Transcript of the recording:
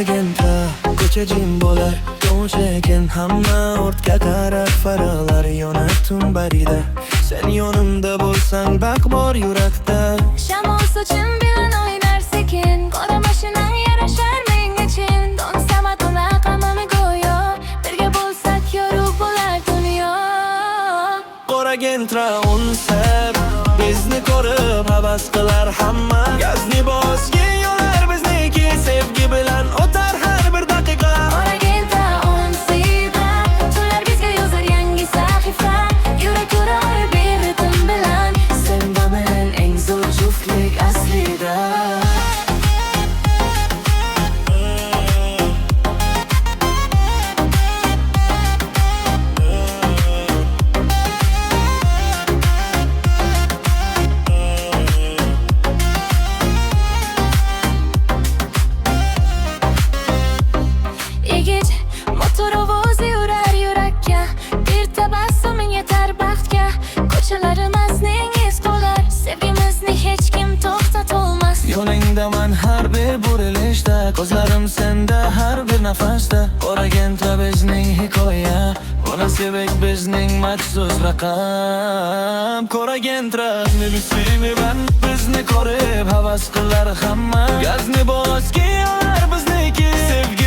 Qoragentra ko'cha jim bo'lar, to'shagin hamma ortga qarab faraqlar yonar tun barida. Sen yonimda bo'lsang baq bor yurakda. Shamol sochim bilan o'ynar sekin, qora mashinang yarashar menga chin. Do'nsam atuna qamami go'yo, birga bo'lsak yorug' bo'lar dunyo. Qoragentra unsab bizni ko'rib havas qilar hamma. Gazni bosga yo'lar bizniki, sevgi bilan o'tar har bir daqiqa. Qoragentra unsida, tunlar bizga yozar yangi sahifa. Yurak urar bir ritim bilan, sen va men eng zo'r juftlik aslida. Yigit motor ovozi urar yurakka, bir tabassuming yetar baxtga. Ko'chalarimiz iz qolar, sevgimizni hech kim to'xtatolmas. Yo'lingdaman har bir burilishda, ko'zlarim senda har bir nafasda. Qoragentra bizning hikoya, bu nasibik bizning maxsus raqam. Qoragentra seni ben bizni ko'rib havas qilar hamma. Gazni bosga yo'lar bizniki, sevgi